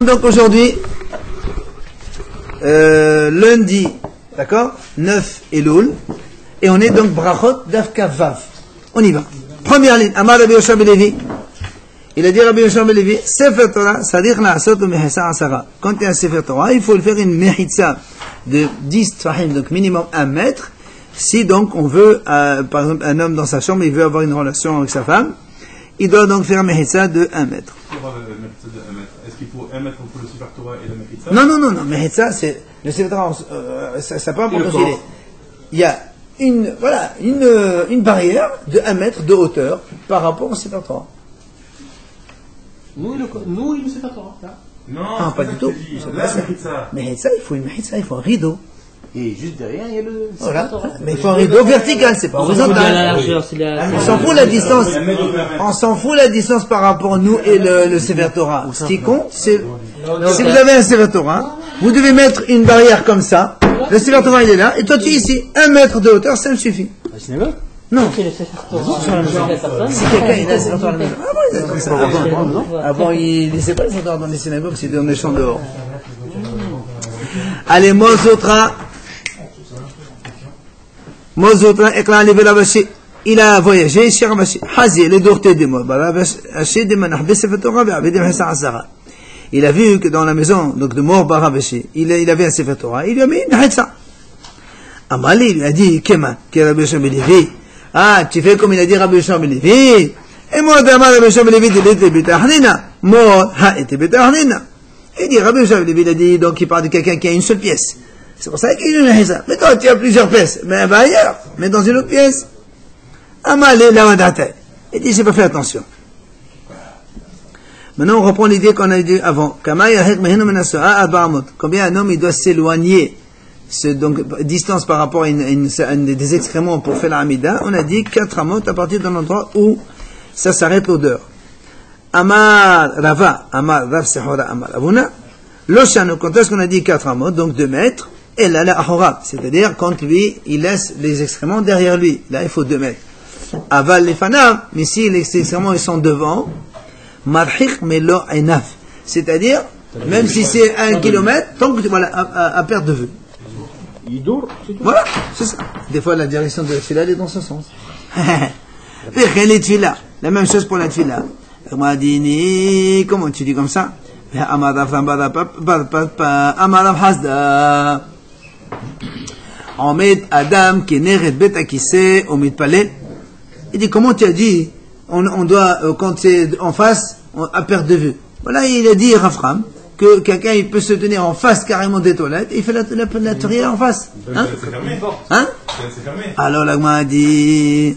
Donc aujourd'hui, lundi, d'accord, 9 Elul, et on est donc Brachot Daf Vav. On y va. Première ligne, Amar Rabbi Yoshua ben Levi. Il a dit Rabbi Yoshua ben Levi, Sefer Torah, Sadich La'asot Mehitza Asara. Quand il y a un Sefer Torah, il faut le faire une Mehitza de 10 Tfahim, donc minimum 1 mètre. Si donc on veut, par exemple, un homme dans sa chambre, il veut avoir une relation avec sa femme, il doit donc faire Mehitza de 1 mètre. Est-ce qu'il faut 1 mètre entre le Sefer Torah et la Mehitza? Non, Mehitza, c'est, le Sefer Torah, ça peut importe aussi. Il y a une barrière de 1 mètre de hauteur par rapport au Sefer Torah. Nous, il le Sefer Torah. Non, pas du tout. Mehitza, il faut une Mehitza, il faut un rideau. Et juste derrière, il y a le Sefer Voilà. Torah. Mais il faut un rideau vertical, c'est pas horizontal. On s'en fout la distance. On s'en fout la distance par rapport à nous et le Sefer Torah. Ce qui compte, c'est, si vous avez un Sefer Torah, vous devez mettre une barrière comme ça. Le Sefer Torah, il est là, et toi tu es ici. 1 mètre de hauteur, ça me suffit. Non. Si quelqu'un il a un Sefer Torah à la maison. Ah bon, il a comme ça. Avant, il laissait pas les Sefer Torah dans les synagogues, c'était dans les champs dehors. Allez, Mozotra, Eklan Levé Vaché. Il a voyagé chez Ravashi. Hazi, les dortés des mots. Vaché des manach, Sefer Torah, Bédim Hessa Asara. Il a vu que dans la maison, donc de Mor Baravashi, il avait un Sefer Torah, il lui a mis une Hessa. Amali lui a dit, Kema, qui est Rabbi Yoshua ben Levi. Ah, tu fais comme il a dit Rabbi Yoshua ben Levi. Et moi, Damar Rabbi Yoshua ben Levi, il était Betahnina. Moi, ha, était Betahnina. Il dit, Rabbi Yoshua ben Levi, il a dit, donc il parle de quelqu'un qui a une seule pièce. C'est pour ça qu'il y a une Hessa. Mais toi, tu as plusieurs pièces. Mais va ailleurs. Mais dans une autre pièce. Amali, la Wadata. Il dit, j'ai pas fait attention. Maintenant, on reprend l'idée qu'on a dit avant. Combien un homme il doit s'éloigner, donc distance par rapport à des excréments pour faire la Hamida. On a dit 4 amot à partir d'un endroit où ça s'arrête l'odeur. Amar Rava, Amar Rav Sehora, Amar Avuna. Loshano, quand est-ce qu'on a dit 4 amot, donc 2 mètres, et là, la Ahora, c'est-à-dire quand lui, il laisse les excréments derrière lui. Là, il faut 2 mètres. Aval les fanav, mais si les excréments ils sont devant, marhik melo enaf, c'est-à-dire même si c'est 1 kilomètre, tant que voilà à perte de vue. Voilà, c'est ça. Des fois la direction de la tfila elle est dans ce sens. La même chose pour la tfila. Comment tu dis comme ça? Amarav hasda. Omed adam ki neret bet akise omid palel. Il dit comment tu as dit? On doit, quand c'est en face, à perte de vue. Voilà, il a dit, Rafram, que quelqu'un, il peut se tenir en face carrément des toilettes, et il fait la toilette en face. Hein? C'est fermé. Hein? C'est fermé. Alors, l'agma a dit,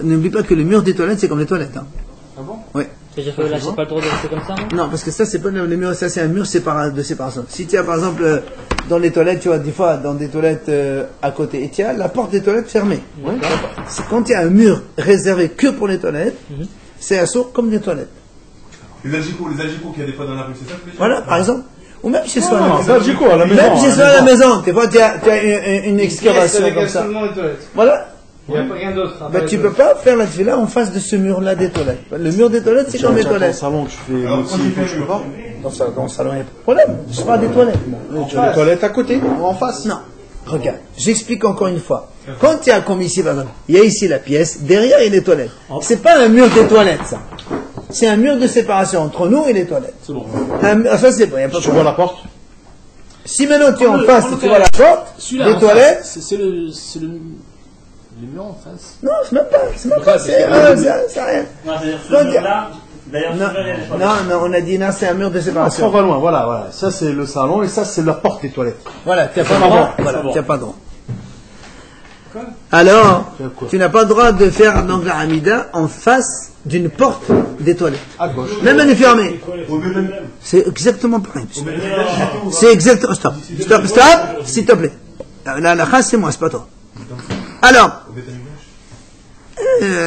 n'oublie pas que le mur des toilettes, c'est comme les toilettes. Hein. Ah bon? Oui. C'est-à-dire que là, c'est pas le droit de rester comme ça, non, parce que ça, c'est pas le mur, ça, c'est un mur de séparation. Si tu as, par exemple, dans les toilettes, tu vois, des fois, dans des toilettes à côté, et tu as la porte des toilettes fermée. Ouais. C'est quand il y a un mur réservé que pour les toilettes, c'est assaut comme des toilettes. Les algicos qu'il y a des fois dans la rue, c'est ça que les gens... Voilà, par exemple. Ou même chez soi. Non, c'est algico à la maison. Même chez soi à la maison. Des fois, tu as une excavation comme ça. Voilà. Il n'y a pas rien d'autre. Ben, tu peux pas faire la tefila en face de ce mur-là des toilettes. Le mur des toilettes, c'est comme les toilettes. Dans le salon, tu fais Alors, quand tu fais tu peux pas. Dans le salon, il n'y a pas de problème. Je parle des toilettes. Tu as les toilettes à côté, en face. Non. Regarde, j'explique encore une fois. Quand il y a comme ici, par exemple, il y a ici la pièce, derrière il y a les toilettes. C'est pas un mur des toilettes, ça. C'est un mur de séparation entre nous et les toilettes. C'est bon. Ça c'est bon, il n'y a pas de Tu vois problème. la porte? Si maintenant tu es en face et tu vois la porte, les toilettes. C'est le mur en face. Non, c'est même pas. C'est rien. Non, c'est-à-dire ce mur-là, d'ailleurs, Non, on a dit non, c'est un mur de On séparation. va loin, voilà. Ça, c'est le salon et ça, c'est la porte des toilettes. Voilà, tu n'as pas le droit. Voilà, tu n'as pas le droit. Alors, tu n'as pas le droit de faire donc la Hamida en face d'une porte des toilettes. À gauche. Même elle est fermée. C'est exactement pareil. C'est exactement. Stop, s'il te plaît. La chasse, c'est moi, c'est pas toi. Alors,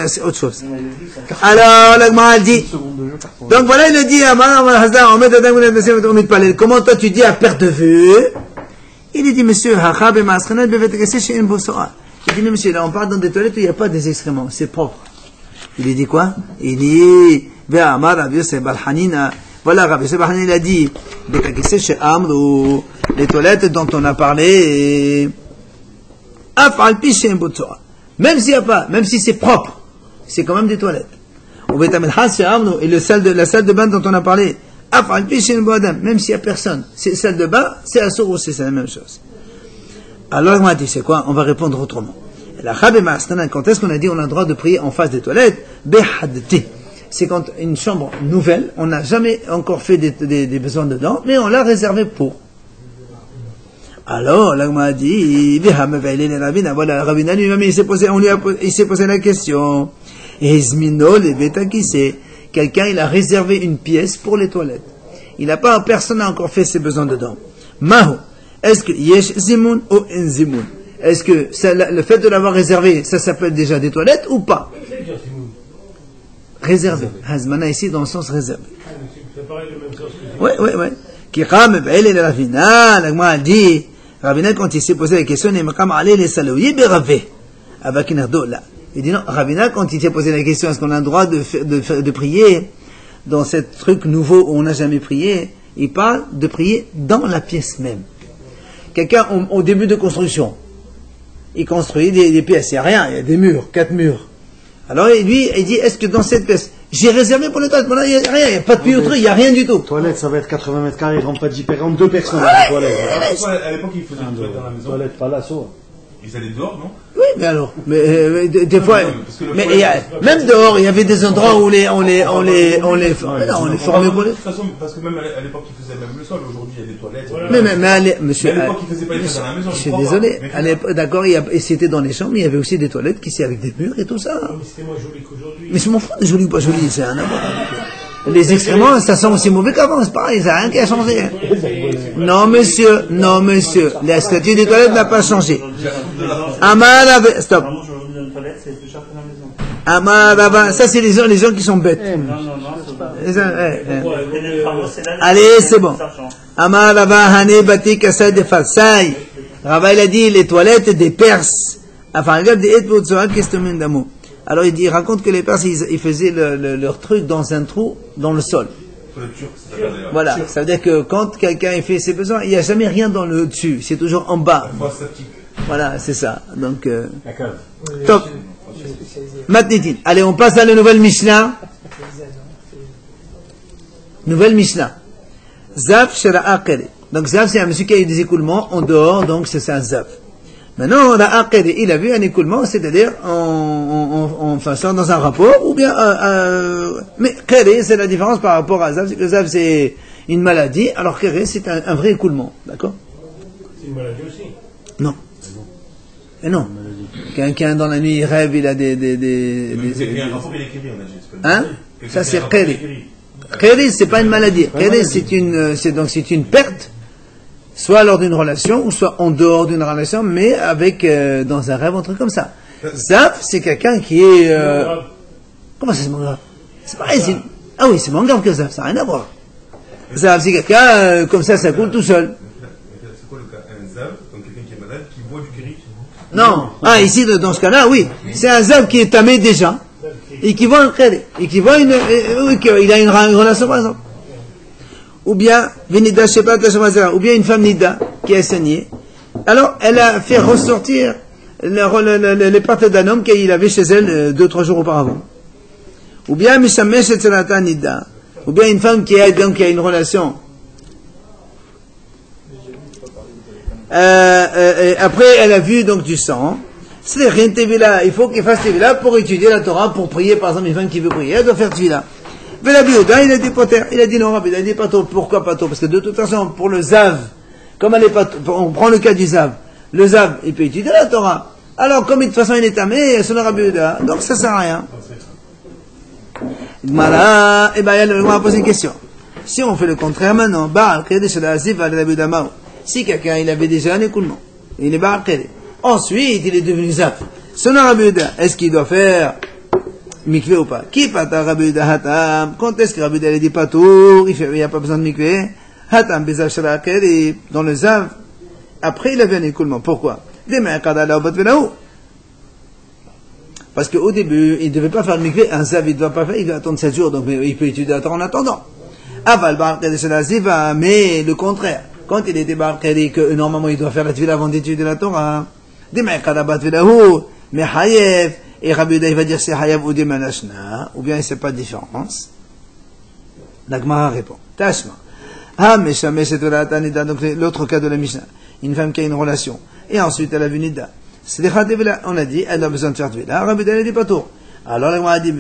c'est autre chose. Alors, l'agma a dit. Donc voilà, il a dit, comment toi tu dis à perte de vue? Il dit, monsieur, il dit, mais monsieur, là on parle dans des toilettes où il n'y a pas des excréments, c'est propre. Il lui dit quoi? Il dit, Ve'amar Rav Yosef Bar Hanina. Voilà, Rav Yosef Bar Hanina, il a dit, Betakissé chez Amr, ou les toilettes dont on a parlé, Af'al pi she'en botsoa. Même s'il y a pas, même si c'est propre, c'est quand même des toilettes. Ou Betamilchas chez Amr, et la salle de bain dont on a parlé, Af'al pi she'en boadam. Même s'il y a personne, c'est salle de bain, c'est assour aussi, c'est la même chose. Alors, on m'a dit, c'est quoi? On va répondre autrement. Quand est-ce qu'on a dit on a le droit de prier en face des toilettes? C'est quand une chambre nouvelle, on n'a jamais encore fait des besoins dedans, mais on l'a réservé pour. Alors, là, on m'a dit, voilà, Ravina lui-même, il s'est posé la question. Quelqu'un, il a réservé une pièce pour les toilettes. Personne n'a encore fait ses besoins dedans. Maho. Est-ce que yesh zimun ou en zimun? Est-ce que le fait de l'avoir réservé, ça s'appelle déjà des toilettes ou pas? Réservé. Hazmana ici dans le sens réservé. C'est pareil, le même sens que Oui. Qui Ram Be'el et Ravina, l'agma a dit, Ravina quand il s'est posé la question, il m'a comme allé les saloyers beravé. Avec une ardo là. Il dit non, Ravina quand il s'est posé la question, est-ce qu'on a le droit de prier dans ce truc nouveau où on n'a jamais prié? Il parle de prier dans la pièce même. Quelqu'un au début de construction, il construit des pièces, il n'y a rien, il y a des murs, 4 murs. Alors lui, il dit, est-ce que dans cette pièce, j'ai réservé pour les toilettes, maintenant il n'y a rien, il n'y a pas de tuyauterie, il n'y a rien du tout. Toilette, ça va être 80 mètres carrés, rentre pas 10 rentre 2 personnes dans la toilette. À l'époque, ils faisaient une toilette dans la maison. Toilette, pas là, ça. Ils allaient dehors, non? Oui, mais alors, des fois, parce que mais même dehors, il y avait des endroits où on les formait pour les. De toute façon, parce que même à l'époque, ils faisaient même le sol. Aujourd'hui, il y a des toilettes. Mais monsieur, à l'époque, ils faisaient pas les toilettes dans la maison. je suis désolé. À l'époque, d'accord, et c'était dans les chambres, mais il y avait aussi des toilettes qui étaient avec des murs et tout ça. mais c'était moins joli qu'aujourd'hui. Mais je m'en fous de joli ou pas joli, c'est un amour. Les excréments, ça sent aussi mauvais qu'avant, c'est pareil, ça n'a rien qui a changé. Non, monsieur, la statue des toilettes n'a pas changé. Stop. Ça c'est les gens qui sont bêtes. Allez, c'est bon. Rava, il a dit les toilettes des Perses. Enfin, regarde, alors il raconte que les Perses, ils faisaient leur truc dans un trou dans le sol. Voilà, ça veut dire que quand quelqu'un il fait ses besoins, il n'y a jamais rien dans le dessus, c'est toujours en bas. Voilà, c'est ça. Donc, top. Matnitin. Allez, on passe à la nouvelle Mishnah. Nouvelle Mishnah. Zaf shera'a kere. Donc Zaf, c'est un monsieur qui a eu des écoulements en dehors, donc c'est un Zaf. Maintenant, on a kere, il a vu un écoulement, c'est-à-dire en faisant dans un rapport, ou bien, mais kere, c'est la différence par rapport à Zaf, c'est que Zaf, c'est une maladie, alors kere, c'est un vrai écoulement, d'accord? C'est une maladie aussi. Non. Et non. Quelqu'un dans la nuit, il rêve, il a hein? Ça, c'est kere. Kere, c'est pas une maladie. Kere, c'est une perte, soit lors d'une relation, ou soit en dehors d'une relation, mais avec, dans un rêve, un truc comme ça. Zaf, c'est quelqu'un qui est, comment ça, c'est moins grave? C'est pareil, ah oui, c'est moins grave que Zaf, ça n'a rien à voir. Zaf, c'est quelqu'un, comme ça coule tout seul. C'est quoi le cas? Un Zav, donc quelqu'un qui est malade, qui boit du kéri? Non. Ah, ici, dans ce cas-là, oui. C'est un Zav qui est tamé déjà, et qui voit un kere, et qui voit il a une relation, par exemple. Ou bien, ou bien une femme nida, qui est saignée. Alors, elle a fait ressortir les parties d'un homme qu'il avait chez elle 2-3 jours auparavant. Ou bien, mishamesh etzerata nida. Ou bien une femme qui a une relation. Après, elle a vu donc du sang. C'est rien tevila. Il faut qu'il fasse tevila pour étudier la Torah, pour prier. Par exemple, une femme qui veut prier, elle doit faire tevila. Rabbi Yehuda, il a dit poter. Il a dit non, Rabbi, il a dit pas tôt. Pourquoi pas tôt? Parce que de toute façon, pour le Zav, comme elle est pas on prend le cas du Zav. Le Zav, il peut étudier la Torah. Alors, comme de toute façon, il est tamé, c'est le Rabbi Yehuda. Donc, ça sert à rien. Voilà. Et ben, on va poser une question. Si on fait le contraire maintenant, si quelqu'un, il avait déjà un écoulement, il est Baal Kere. Ensuite, il est devenu Zaf. Son Rabbi Yehuda, est-ce qu'il doit faire mikvé ou pas? Qui pata Rabbi Yehuda hatam? Quand est-ce que Rabbi Yehuda a dit pas tout? Il n'y a pas besoin de mikvé. Hatam bezav shara Kere. Dans le Zav, après il avait un écoulement. Pourquoi? Parce qu'au début, il ne devait pas faire le mikvé, un zav, il ne doit pas faire, il doit attendre 7 jours, donc il peut étudier la Torah en attendant. Aval, mais le contraire. Quand il était barqué, que normalement il doit faire la tvila avant d'étudier la Torah, mais Hayev, et Rabbi Yehuda, il va dire c'est Hayev ou Dimanashna, ou bien c'est pas de différence. La Gemara répond. Tashma. Donc l'autre cas de la Mishnah. Une femme qui a une relation. Et ensuite elle a vu Nida. On a dit, elle a besoin de faire tvila. Rabbi Yehuda, elle dit pas tout. Alors la Gemara a dit,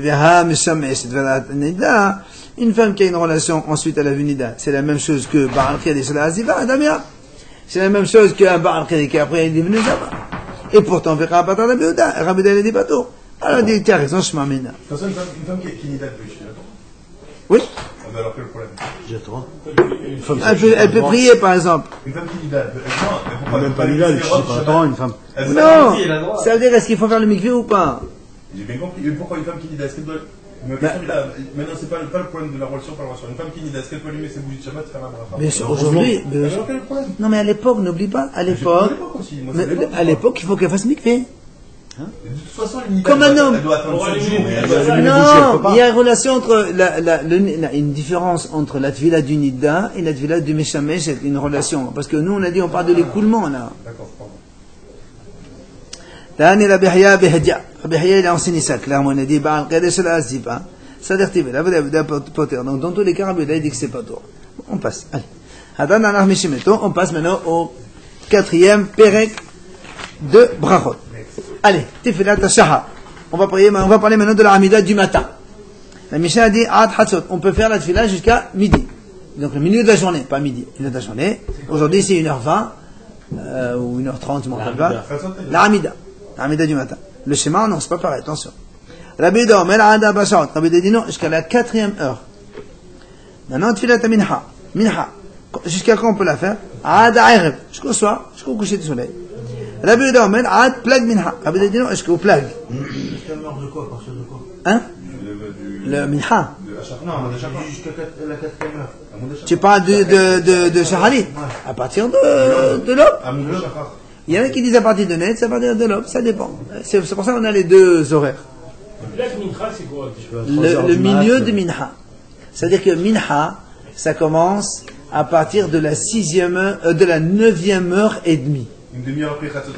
une femme qui a une relation, ensuite elle a vu Nida. C'est la même chose que Baal Khedi sur la Aziva, Damia. C'est la même chose qu'un Baal Khedi qui après il est venu Zaba. Et pourtant, Rabbi Yehuda, Rabbi Yehuda, elle dit pas tout. Alors elle dit, tiens, raison, je m'amène. Une femme qui est Nida depuis, d'accord? Oui. Alors quel problème? J'ai trop. Elle peut prier, par exemple. Une femme qui Nida, Elle même pas Nida, elle ne pas attends, une femme. Non. Ça veut dire, est-ce qu'il faut faire le mikvé ou pas? J'ai bien compris. Et pourquoi une femme qui Nida, est-ce qu'elle doit... Maintenant, c'est pas le problème de la relation par la relation. Une femme qui Nida, est-ce qu'elle peut allumer ses bougies de Shabbat, faire la bracha? Bien sûr, aujourd'hui. Alors quel est le problème? Non, mais à l'époque, n'oublie pas, à l'époque, il faut qu'elle fasse mikvé. De toute façon, Comme un homme. Elle doit attendre 7 jours. Non, il y a une relation entre une différence entre la tvila du Nida et la tvila du Meshamesh, c'est une relation. Parce que nous, on a dit, on parle de l'écoulement, là. D'accord, pardon. Tani la Bihya Bihdia. Bihya, il a enseigné ça, clairement. On a dit, Baal Khedi sur la Aziva. Ça veut dire, donc, dans tous les cas, Rabbi Yehuda, il dit que c'est pas toi. On passe. Allez. On passe maintenant au 4e Perek de Brachot. Allez, Tifilat Shaha. On va parler maintenant de la Hamida du matin. La Mishnah a dit, Ad Hatzot. On peut faire la Tfila jusqu'à midi. Donc le milieu de la journée, pas midi, milieu de la journée. Aujourd'hui, c'est 1h20, ou 1h30, je m'en rappelle pas. La Hamida du matin. Le schéma, non, c'est pas pareil, attention. Rabbi Yehuda, Omer Ada Bashaot. Rabbi Yehuda dit non, jusqu'à la 4e heure. Maintenant, Tfilat Minha. Minha. Jusqu'à quand on peut la faire? Ada Erev. Jusqu'au soir, jusqu'au coucher du soleil. Rabbi Yehuda Omer Ad Plag Minha. Rabbi Yehuda dit non, jusqu'au Plag. Jusqu'à l'heure de quoi? À partir de quoi? Hein? Le Minha. Non, jusqu'à la 4e heure. Tu parles de Shaharit. À partir de l'aube. Il y en a qui disent à partir de Netz, à partir de l'aube, ça dépend. C'est pour ça qu'on a les deux horaires. Le milieu de Minha. C'est-à-dire que Minha, ça commence à partir de la 9e heure et demie. Une demi-heure après Khatzot.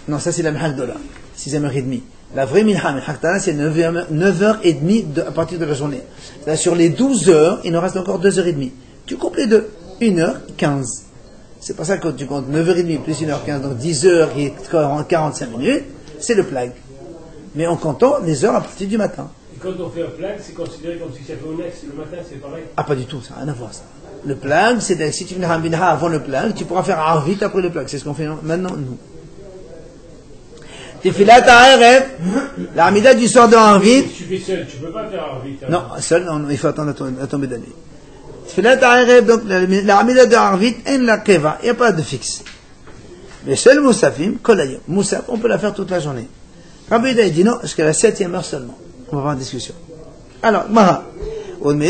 Non, ça c'est la Minha Gdola, 6e heure et demie. La vraie Minha Ktana, c'est 9h30 à partir de la journée. Là, sur les 12 heures, il nous reste encore 2h30. Tu coupes les deux, 1h15. C'est pour ça que tu comptes 9h30 plus 1h15, donc 10h et 45 minutes, c'est le plag. Mais en comptant les heures à partir du matin. Et quand on fait un plag, c'est considéré comme si ça fait au next, le matin, c'est pareil? Ah, pas du tout, ça n'a rien à voir ça. Le plag, c'est si tu fais un binha avant le plag, tu pourras faire arvit après le plag. C'est ce qu'on fait maintenant, nous. Tifilat ha'erev, la Hamida du soir de arvit. Si tu fais seul, tu peux pas faire arvit. Non, seul, non, il faut attendre à tomber de la nuit. Tifilat ha'erev, donc la Hamida de arvit, en la keva, il n'y a pas de fixe. Mais seul Moussafim, kolayim. Moussaf, on peut la faire toute la journée. Rabbi Yehuda dit non, jusqu'à la 7e heure seulement. On va avoir une discussion. Alors, Mara. On m'a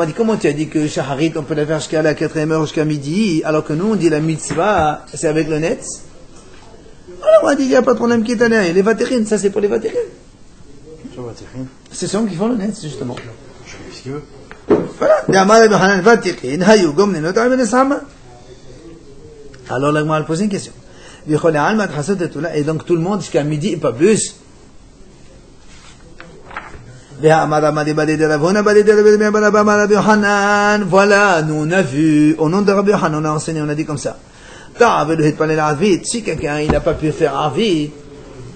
dit, comment tu as dit que Shaharit, on peut la faire jusqu'à la 4e heure, jusqu'à midi, alors que nous, on dit la mitzvah, c'est avec le net. Alors, on a dit, il n'y a pas de problème qui est allé. Les vatérines, ça c'est pour les vatérines. C'est ceux qui font le net, justement. Voilà. Alors, là, on va poser une question. Et donc, tout le monde, jusqu'à midi et pas plus. Voilà, nous on a vu, au nom de Rabbi Yohanan, on a enseigné, on a dit comme ça. Si quelqu'un il n'a pas pu faire Arvit,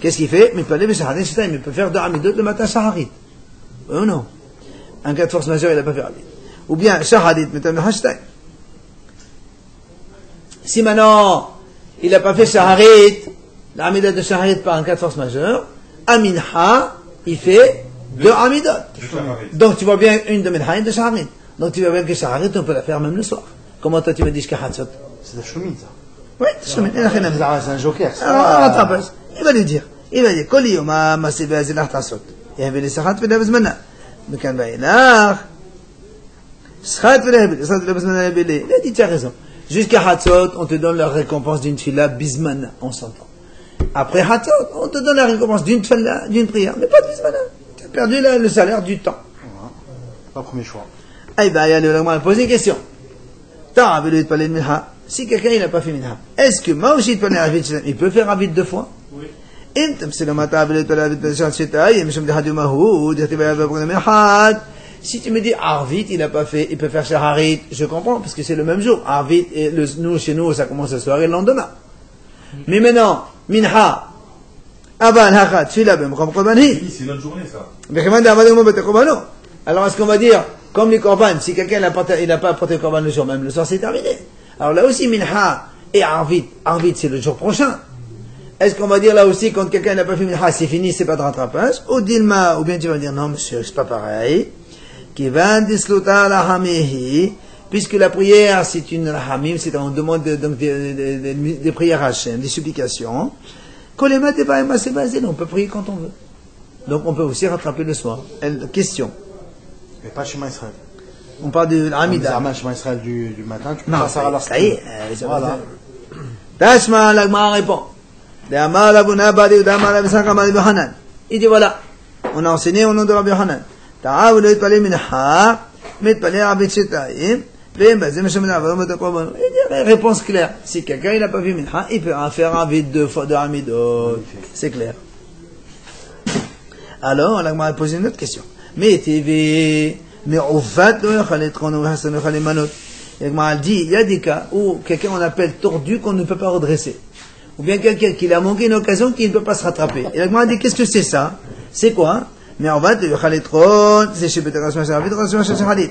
qu'est-ce qu'il fait? Il peut faire 2 Amidot le matin Shaharit. Oui ou non? Un cas de force majeure, il n'a pas fait Arvit. Ou bien Shaharit, si maintenant il n'a pas fait Shaharit, l'Amidot de Shaharit par un cas de force majeure, Aminha, il fait 2 Amidot. Donc tu vois bien une de Minha et de Shaharit. Donc tu vois bien que Shaharit, on peut la faire même le soir. Comment toi tu me dis que Hatzot? C'est la choumine, ça. Oui, c'est choumine. C'est un joker. Alors, attends, il va lui dire. Koli yoma masibé azilach tasot. Il y avait les Sachat v'le bezmana. Mais quand va y aller, Sachat v'le bezmana. Il a dit, tu as raison. Jusqu'à Hatzot, on te donne la récompense d'une tfila bismana, on s'entend. Après Hatzot, on te donne la récompense d'une tfila, d'une prière, mais pas de bismana. Tu as perdu le salaire du temps. Voilà. Pas premier choix. Eh ben, il y a poser une question. Si quelqu'un il n'a pas fait minha, est-ce que Maouchi il peut faire Avid 2 fois? Oui. Si tu me dis Arvit, il n'a pas fait, il peut faire Shaharit, je comprends, parce que c'est le même jour. Arvit, et nous, chez nous, ça commence la soirée le lendemain. Mais maintenant, Minha, Aval, Hachat, Tfila, Bemchom Korbani. C'est notre journée, ça. Alors, est-ce qu'on va dire, comme les Korban, si quelqu'un il n'a pas apporté le Korban le jour même, le soir c'est terminé. Alors là aussi, Minha et Arvit, c'est le jour prochain. Est-ce qu'on va dire là aussi, quand quelqu'un n'a pas fait Minha, c'est fini, c'est pas de rattrapage? Ou Dilma, ou bien tu vas dire, non monsieur, c'est pas pareil. Puisque la prière, c'est une rahamim, c'est on demande donc des prières à Hachem, des supplications. On peut prier quand on veut. Donc on peut aussi rattraper le soir. Question. Mais pas Shema Israël. On parle de l'Amida. Shema Israël du matin, tu peux Non, pas ça à la ça y est. Voilà. Tashma, l'Agmara répond. Il dit voilà, on a enseigné au nom de Rabbi Yohanan. Réponse claire. Si quelqu'un il n'a pas vu minha, il peut en faire un vide 2 fois de Hamidot. C'est clair. Alors, on a posé une autre question. Mais TV, mais au fait, il y a des cas où quelqu'un on appelle tordu qu'on ne peut pas redresser. Ou bien quelqu'un qui a manqué une occasion qui ne peut pas se rattraper. Et la dit qu'est-ce que c'est ça? C'est quoi? Mais en fait, le Khaletron, c'est chez Betarasman Sharavit, Rasman Sharavit.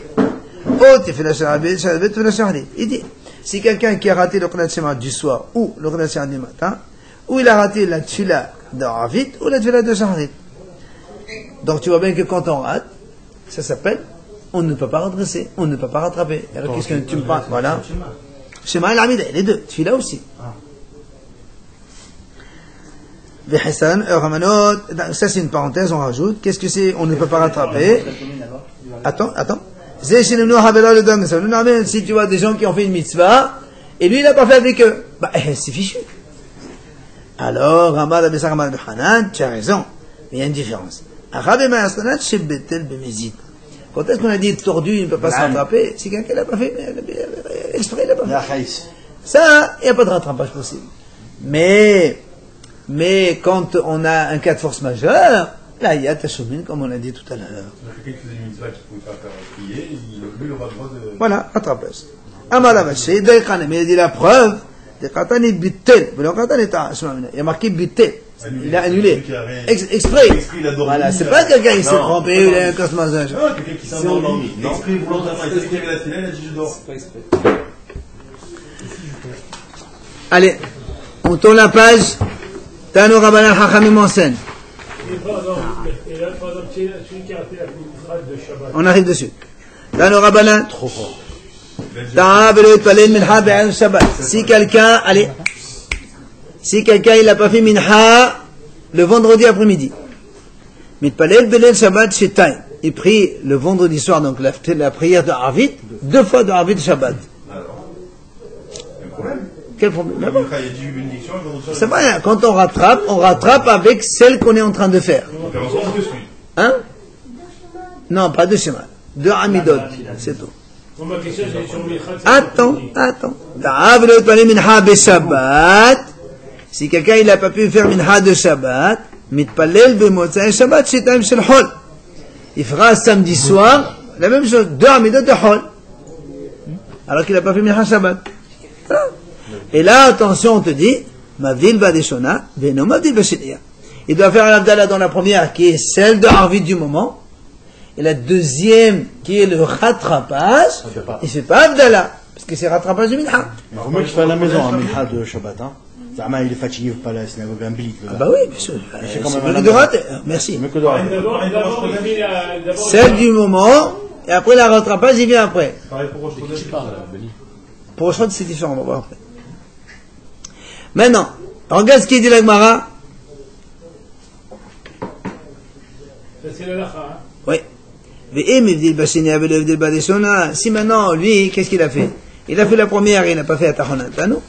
Oh, tu fais la Sharavit, Sharavit, tu fais la Sharavit. Il dit, si quelqu'un qui a raté le Khalet Shema du soir, ou le Khalet Shema du matin, ou il a raté la Tfila de Ravit, ou la Tfila de Sharavit. Donc tu vois bien que quand on rate, ça s'appelle, on ne peut pas redresser, on ne peut pas rattraper. Alors qu'est-ce que tu me parles? Voilà. Shema et l'Amida, les deux. Tfila aussi. Ça c'est une parenthèse, on rajoute. Qu'est-ce que c'est? On ne peut pas rattraper. Attends. Si tu vois des gens qui ont fait une mitzvah, et lui il n'a pas fait avec eux, bah c'est fichu. Alors, tu as raison, mais il y a une différence. Quand est-ce qu'on a dit tordu, il ne peut pas se rattraper? Si quelqu'un l'a pas fait, exprès, il l'a pas fait. Ça, il n'y a pas de rattrapage possible. Mais quand on a un cas de force majeure, là, il y a Tashumin, comme on l'a dit tout à l'heure. Quelqu'un qui faisait une mitzvah qui ne pouvait pas faire prier, lui, il aura le droit de... Voilà, rattrapage. Amalavaché, mais il a dit la preuve, il a marqué Bittel. Il a annulé. Exprès. Voilà, c'est pas quelqu'un qui s'est trompé, il a un casse massage. Non, quelqu'un qui s'est endormi. Exprès, volontairement, il s'est tiré la télé, il a dit je dors. C'est pas exprès. Allez, on tourne la page. Tano Rabbanan Chachamim enseigne. Et là, par exemple, celui qui a raté la phrase de Shabbat. On arrive dessus. Tano Rabbanan. Trop fort. Si quelqu'un il n'a pas fait minha le vendredi après-midi, il prie le vendredi soir, donc la prière de Arvit, 2 fois de Arvit Shabbat. Quel problème? C'est vrai, quand on rattrape avec celle qu'on est en train de faire. Hein? Non, pas de Shema. De Amidot, c'est tout. Ma question, c'est sur Mincha. Attends. Si quelqu'un il n'a pas pu faire minha de Shabbat, mitpalel b'motzai Shabbat shetaim shel hol. Il fera samedi soir la même chose, 2 amidot de hol. Alors qu'il n'a pas fait minha Shabbat. Et là, attention, on te dit, mavdil badeshona, veno mavdil basheniya. Il doit faire l'abdallah dans la première, qui est celle de Harvit du moment. Et la deuxième, qui est le rattrapage, il ne fait pas abdallah, parce que c'est rattrapage de minha. Il vaut mieux qu'il fait à la maison un minha de Shabbat. Hein. Zama, il est fatigué, il ne veut pas à la synagogue, un bilit. Ah bah oui, bien sûr. C'est quand même mieux de rater. Merci. Mieux que de rater. D'abord, Celle du moment, et après la rattrapage, il vient après. Pareil pour Rosh Chodesh. Pour Rosh Chodesh, c'est différent, on va voir après. Maintenant, regarde ce qu'il dit la Gemara. Ça, c'est la lacha. Oui. Si maintenant, lui, qu'est-ce qu'il a fait? Il a fait la première, il n'a pas fait la Tahonatano.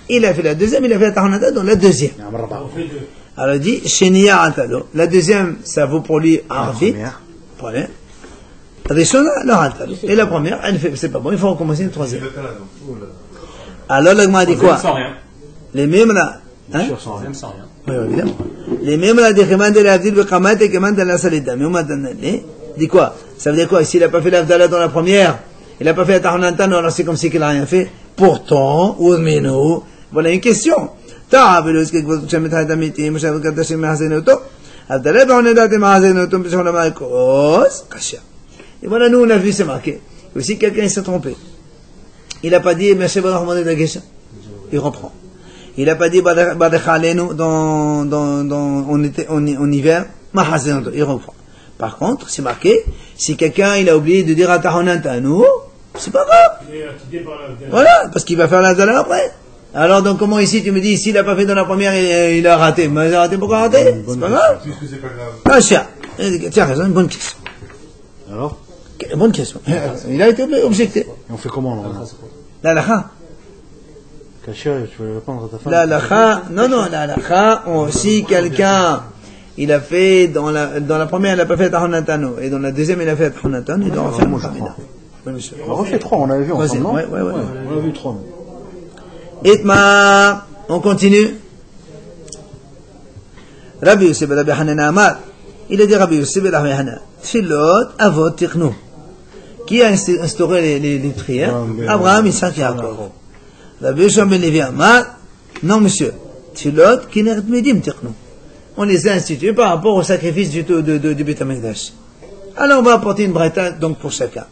Il a fait la deuxième, il a fait la Tahonatano dans la deuxième. On fait deux. Alors il dit, Sheniya Atalo. La deuxième, ça vaut pour lui Arvit. Prenez. Rishona, la Atalo. Et la première, elle fait, c'est pas bon, il faut recommencer une troisième. Alors l'agma dit quoi? Sans rien. Les mêmes là. Hein? Même sans rien. Oui, évidemment. Les mêmes là, des Kheman de l'Avdil, le Khamat et Kheman de la Salida. Mais on m'a donné. Dit quoi? Ça veut dire quoi? S'il n'a pas fait l'Avdala dans la première, il n'a pas fait la Tahonatano, alors c'est comme si qu'il n'a rien fait. Pourtant, ou Meno, voilà une question. Et voilà, nous on a vu, c'est marqué. Et si quelqu'un s'est trompé, il n'a pas dit, il reprend. Il n'a pas dit, en hiver, il reprend. Par contre, c'est marqué, si quelqu'un il a oublié de dire à Tahonatano, c'est pas grave. Voilà, parce qu'il va faire la Zala après. Alors, donc, comment ici, tu me dis, s'il n'a pas fait dans la première, il a raté. Mais il a raté, pourquoi raté? C'est pas grave. Puisque c'est pas grave. Ah, cher. Tiens, raison, une bonne question. Alors Une bonne question. Il a été objecté. Et on fait comment là La lacha. Kachia, tu veux répondre à ta femme? La lacha, non, la lacha, si quelqu'un, il a fait, dans la première, il n'a pas fait Tahonatano, et dans la deuxième, il a fait Tahonatano, il doit refaire le Khamina. Oui, monsieur. On refait 3, on avait vu Vas-y, ensemble, non? ouais. On a vu 3. Itma, on continue. Rabbi Yosef ben Rabbi Hanan Amar, il a dit Rabbi Yosef ben Rabbi Hanan, Tfilot avot tichnu. Qui a instauré les prières? Abraham, Isaac et Yaakov. Rabbi Yosef ben Levi Amar, non monsieur, Tfilot kineret medim tichnu. On les a institués par rapport au sacrifice du Beth Amikdash. Alors on va apporter une braïta donc pour chacun.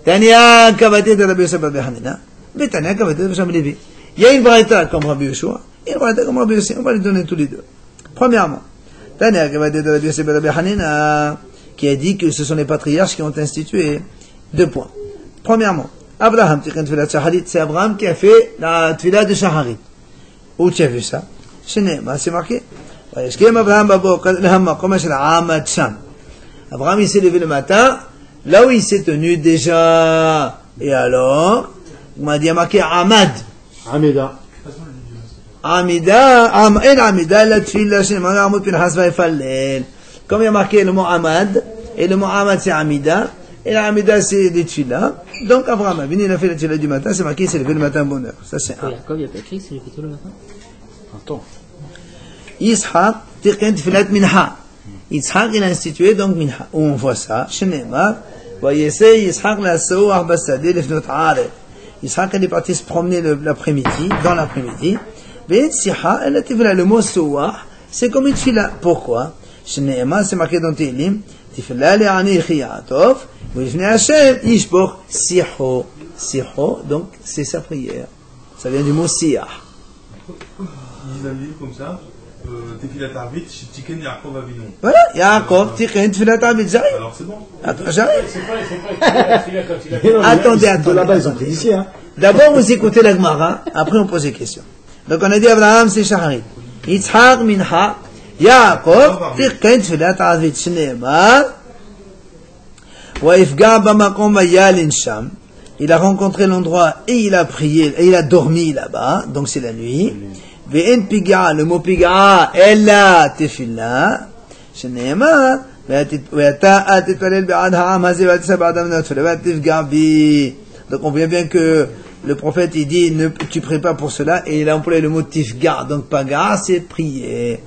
Tania kavaté de Rabbi Yosef ben Rabbi Hanan, Betania kavaté de Rabbi Yosef ben Levi. Il y a une braïta comme Rabbi Yoshua et une braïta comme Rabbi Yossi. On va les donner tous les deux. Premièrement, Tania de Rabbi Yossi ben Rabbi Hanina, qui a dit que ce sont les patriarches qui ont institué 2 points. Premièrement, Abraham, c'est Abraham qui a fait la tfila de Shaharit. Où tu as vu ça? C'est marqué. Abraham, il s'est levé le matin, là où il s'est tenu déjà. Et alors, on m'a dit, marqué Ahmad. Amida. La tfila, comme il y a marqué le mot Ahmad, et le mot Ahmad c'est Amida, et l'Amida c'est des tfila. Donc Abraham, il a fait la tfila du matin, c'est marqué, il s'est levé le matin bonheur. Ça c'est un. Jacob, il n'y a pas écrit, c'est levé tôt le matin. Attends. Yitzhak, tiqin tfilat minha. Yitzhak, il a institué donc minha. Où on voit ça, Shenemar, voyez-c'est, Yitzhak la so'ah basadi lefnot aref. Yitzhak, il est parti se promener l'après-midi, dans l'après-midi. Ve'etziha, elle a tifla, le mot so'ah, c'est comme une tfila. Pourquoi? Shenemar, c'est marqué dans Tehillim, tifla le'ani chiyatov, ve'ifne Hashem, yishboch siho. Siho, donc, c'est sa prière. Ça vient du mot siyah. Ils disent un livre comme ça, Tefilat Arvit, Tiken Yaakov Avinu. Voilà, Yaakov, Tiken, Tfilat Arvit, j'arrive. Alors c'est bon. Attends, j'arrive. C'est pas quand il a fait. Attendez. De là-bas, ils ont fait ici, hein. D'abord, vous écoutez la Gemara, après on pose des questions. Donc on a dit Abraham, c'est Shaharit. Yitzhak, Minha, Yaakov, Tiken, Tfilat Arvit, Shneemar, Waifga, Bamakom, Vayalin Sham. Il a rencontré l'endroit et il a prié, et il a dormi là-bas, donc c'est la nuit. Ve'en piga, le mot piga, ella tefila, sheneemar, ve'ata atitvalel be'ad ha'am hazi ve'atisa ba'adam notfele, ve'atifga bi. Donc on voit bien que le prophète il dit, tu pries pas pour cela, et il a employé le mot tifga, donc paga, c'est prier.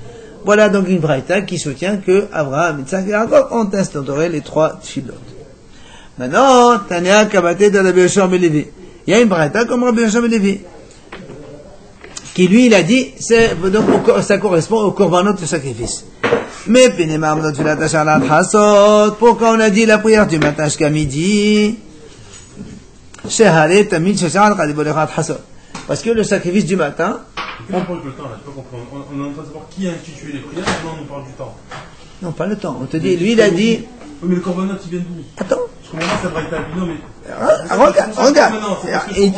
Voilà donc une braïta qui soutient que Abraham, Yitzhak et Yaakov ont instauré les 3 tfilotes. Maintenant, Tania Kabaté de Rabbi Yoshua ben Levi. Il y a une braïta comme Rabbi Yoshua ben Levi, qui lui, il a dit, donc, ça correspond au korbanot du sacrifice. Mais, pourquoi on a dit la prière du matin jusqu'à midi? Parce que le sacrifice du matin, On parle le temps là, je peux comprendre. On est en train de savoir qui a institué les prières, maintenant on nous parle du temps. non, pas le temps. On te dit, lui, il a dit, Oui, mais le korbanot, il vient d'où? attends. Parce que moi, ça devrait être un mais. Regarde. Il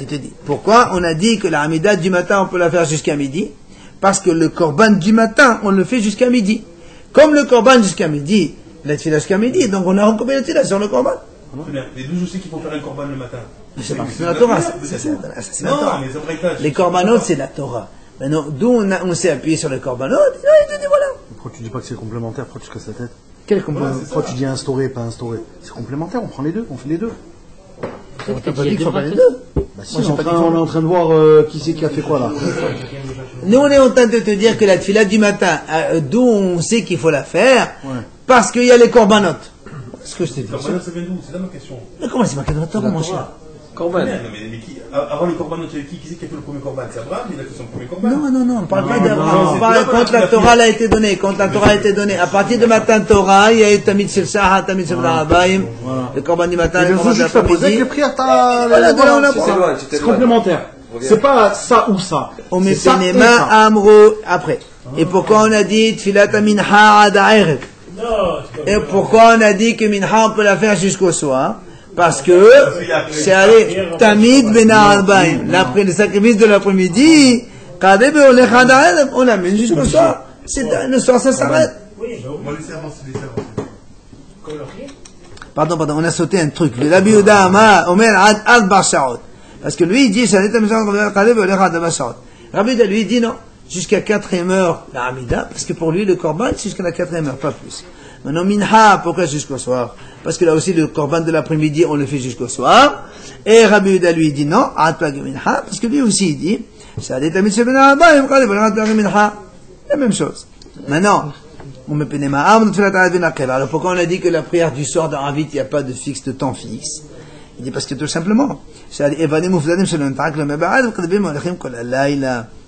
te dit. Pourquoi on a dit que la Hamida du matin, on peut la faire jusqu'à midi? Parce que le korban du matin, on le fait jusqu'à midi. Comme le korban jusqu'à midi, la tfila jusqu'à midi, donc on a recombien de tfila sur le korban? Très bien. Et d'où je sais qu'il faut faire un korban le matin. C'est la Torah, ça, c'est la Torah. Non, mais c'est vrai que Les corbanotes, c'est la Torah. Maintenant, d'où on s'est appuyé sur les corbanotes, il te dit voilà. Pourquoi tu dis pas que c'est complémentaire? Pourquoi tu te casses la tête? Quel complément? Pourquoi tu dis instaurer, pas instaurer? C'est complémentaire, on prend les deux, on fait les deux. On t'a pas dit qu'il faut pas les deux. Bah si, on est en train de voir qui c'est qui a fait quoi là. Nous, on est en train de te dire que la tefila du matin, d'où on sait qu'il faut la faire, parce qu'il y a les corbanotes. Qu'est-ce que je t'ai dit? ça vient d'où? C'est là ma question. Mais comment c'est marqué dans la Torah, mon cher? Corban. Avant les corbanotes, qui c'est qui a fait le premier korban? C'est Abraham, il a fait son premier korban. Non, on parle pas d'Abraham. On parle quand la Torah a été donnée. Quand la Torah a été donnée. À partir de matin Torah, il y a eu Tamid Shel Shahar, Tamid Shel Abayim, le korban du matin, le korban de l'après-midi. Les prières, C'est complémentaire. C'est pas ça ou ça. On met Penema, Amro, après. Et pourquoi on a dit Tfilat Minha Ad Ha'erev? Et pourquoi on a dit que Minha on peut la faire jusqu'au soir? Parce que c'est allé Tamid Ben Arbaim. L'après le sacrifice de l'après-midi, on l'amène jusqu'au soir. Le soir ça s'arrête. Moi, les servants, c'est des servants. Pardon, on a sauté un truc. Le Rabbi Yehuda Amar Omer Ad Bar Shaot. Parce que lui il dit Rabbi Yehuda lui dit non, jusqu'à 4e heure la Hamida, parce que pour lui le korban c'est jusqu'à la 4e heure, pas plus. Maintenant Minha, pourquoi jusqu'au soir? Parce que là aussi le korban de l'après-midi on le fait jusqu'au soir. Et Rabbi Yehuda lui dit non, Minha, parce que lui aussi il dit la même chose. Maintenant, on me pénait ma arme. Alors pourquoi on a dit que la prière du soir d'Aravit, il n'y a pas de fixe, de temps fixe? Il dit parce que tout simplement,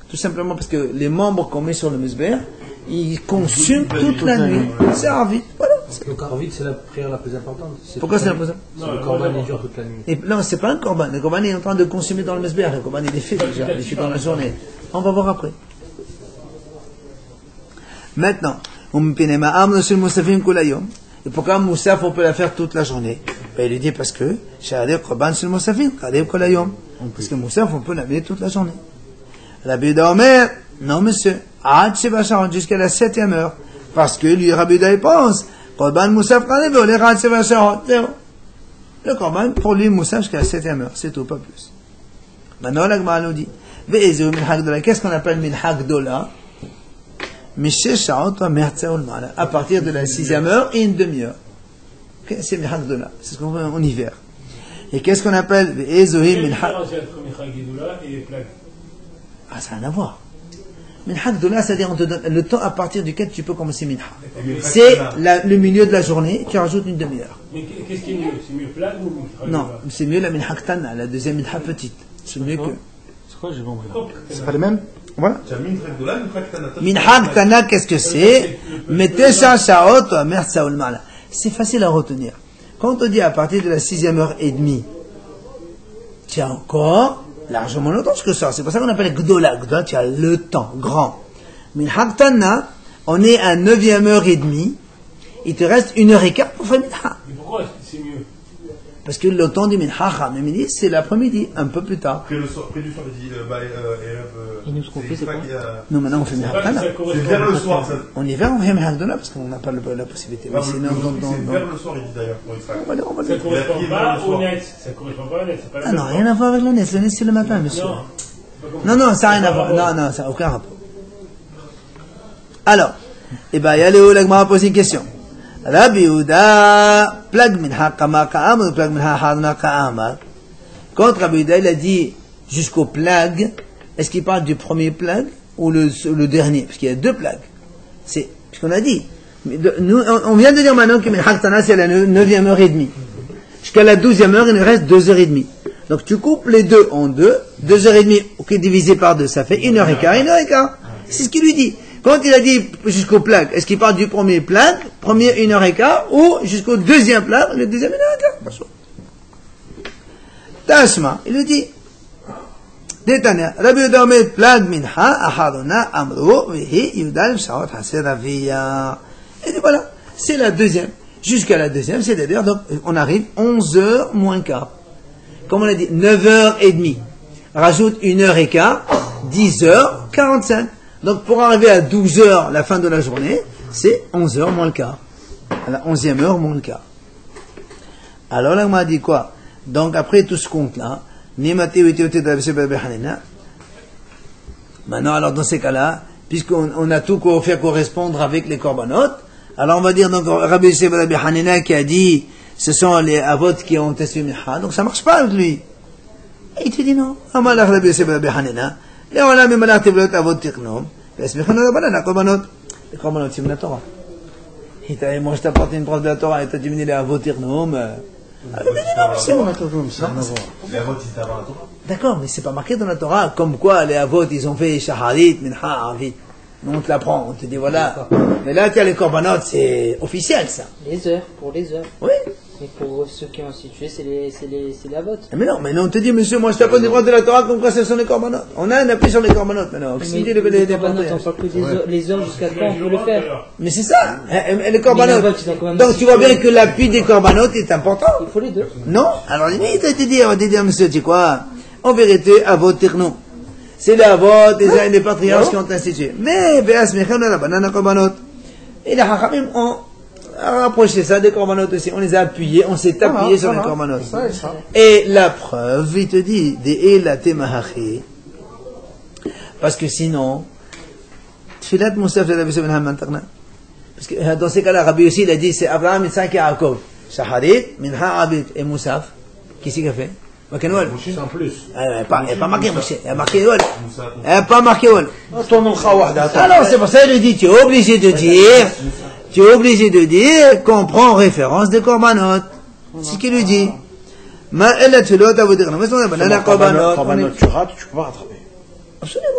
tout simplement parce que les membres qu'on met sur le Mizbeach, ils consument toute la nuit. C'est Aravit. Voilà. Le korban, c'est la prière la plus importante. Pourquoi c'est la plus importante? Le korban, il dure toute la nuit. Et non, c'est pas un korban. Le korban est en train de consommer dans le Mizbeach. Le korban, il est fait déjà. Il est fait dans la journée. On va voir après. Maintenant, et pourquoi Moussaf on peut la faire toute la journée? Ben, il dit parce que parce que Moussaf on peut la faire toute la journée. Rabbi Yehuda Omer, non monsieur, jusqu'à la 7e heure, parce que lui Rabbi Yehuda il pense le korban pour lui Moussaf jusqu'à la 7e heure, c'est tout, pas plus. Maintenant la Gemara nous dit qu'est-ce qu'on appelle minhag dola? À partir de la 6e heure et une demi-heure. C'est minhag dola, c'est ce qu'on fait en hiver. Et qu'est-ce qu'on appelle minhag? Ah, ça n'a rien à voir. Minhag dola, c'est-à-dire on te donne le temps à partir duquel tu peux commencer minhag. C'est le milieu de la journée, tu rajoutes une demi-heure. Mais qu'est-ce qui est mieux? C'est mieux plat ou minhag? Non, c'est mieux la minhag tana, la deuxième minhag petite. C'est mieux que. C'est quoi, j'ai compris? C'est pas les mêmes? Voilà. Tu as minhag dola, minhag tana. Minhag tana, qu'est-ce que c'est? Metesha shaot ou mer saoul mala. C'est facile à retenir. Quand on te dit à partir de la 6e heure et demie, tu as encore largement longtemps que ça. C'est pour ça qu'on appelle Gdola. Gdola, tu as le temps, grand. Minhag Tana, on est à 9e heure et demie. Il te reste 1h15 pour faire Minhag. Mais pourquoi c'est mieux? Parce que le temps du Minhag, midi, c'est l'après-midi, un peu plus tard. Après du soir, il dit, Et nous, ce qu'on fait, c'est quoi? Nous, maintenant, on fait Minhag Tana. C'est vers le soir, ça. En hiver, on fait Minhag Tana parce qu'on n'a pas la possibilité. Mais sinon, c'est vers le soir, il dit d'ailleurs, pour Israël. on va le Ça correspond pas au net. Ça correspond pas au net. C'est pas la Ah même non, chose. rien à voir avec le net. Le net, c'est le matin, monsieur. Non, ça n'a rien à voir. Non, ça n'a aucun rapport. Alors, il y a Léo, la Gemara pose une question. Rabbi Yehuda, plag minha kama ka'amar, plag minha hadna ka'amar. Quand Rabbi Yehuda, il a dit jusqu'au plag, est-ce qu'il parle du premier plag ou le dernier? Parce qu'il y a 2 plagues. C'est ce qu'on a dit. On vient de dire maintenant que minha tana, c'est à la 9e heure et demie. Jusqu'à la 12e heure, il nous reste 2h30. Donc tu coupes les deux en 2, 2h30, ok, divisé par 2, ça fait 1h15, 1h15. C'est ce qu'il lui dit. Quand il a dit jusqu'au plag, est-ce qu'il parle du premier plag, premier 1h15, ou jusqu'au deuxième plag, le deuxième 1h15? Tashma, il lui dit, Détania, Rabbi Yehuda Omer plag minha, ahadona amru, vihi, yudal shaot haser aviya. Et voilà, c'est la deuxième. Jusqu'à la deuxième, c'est-à-dire, donc, on arrive 11h moins quart. Comme on a dit, 9h30. Rajoute 1h15, 10h45. Donc, pour arriver à 12h, la fin de la journée, c'est 11h moins le quart. À la 11e heure moins le quart. Alors là, on m'a dit quoi? Donc après tout ce compte-là, maintenant, alors dans ces cas-là, puisqu'on a tout fait correspondre avec les korbanot, alors on va dire donc Rabbi Yosef Rabbi Hanina qui a dit ce sont les avot qui ont testé mincha, donc ça marche pas avec lui. Et il te dit non. Amalach Rabbi Yosef Rabbi Hanina, les olam emalach tevlot avot tichnom, vesmechon rabbanan korbanot. Les korbanot c'est la Torah. Moi je t'apporte une preuve de la Torah et t'as diminué les avot tichnom. C'est bon, Les avots, ils étaient avant la Torah. d'accord, mais c'est pas marqué dans la Torah comme quoi les avot ils ont fait shaharit, mincha, arvit. Nous on te l'apprend, on te dit voilà. Mais là tu as les korbanot, c'est officiel ça. Les heures, pour les heures. Oui. Mais pour ceux qui ont institué, c'est la vote. Mais non, on te dit monsieur, moi je t'apprends des preuves de la Torah comme quoi ce sont les korbanot. On a un appui sur les korbanot maintenant. Mais les korbanot, on parle que les heures jusqu'à quand on peut le faire. Mais c'est ça, les korbanot. Mais la vote, ils ont quand même Donc tu vois bien que l'appui des korbanot est important. Il faut les deux. Non, alors limite, on va te dire, monsieur, tu sais quoi? En vérité, avot tirno. C'est les avot, les patriarches qui ont institué. Mais, béas mechan la banane korbanot. Et les hachamim ont rapproché ça des korbanot aussi. On les a appuyés, on s'est appuyé sur les korbanot. Et la preuve, il te dit, des elate mahachi. Parce que sinon, tfilat Moussaf de la Bessou ben Hamman Taqna. Parce que dans ces cas-là, Rabbi aussi, il a dit, c'est Abraham, Yitzhak et Yaakov. Shaharit, Minha, Abid et Moussaf. Qui c'est qui a fait? Makenouel. C'est en plus. Il n'y a pas marqué Moshe, il y a marqué Wal. Il n'y a pas marqué Wal. Ah, Alors c'est pour ça qu'il dit, tu es obligé de dire qu'on prend référence des korbanot. C'est ce qu'il lui dit. Ma elle tu dois vous dire, mais on a banana korbanot. Tu rates, tu peux pas rattraper. Absolument.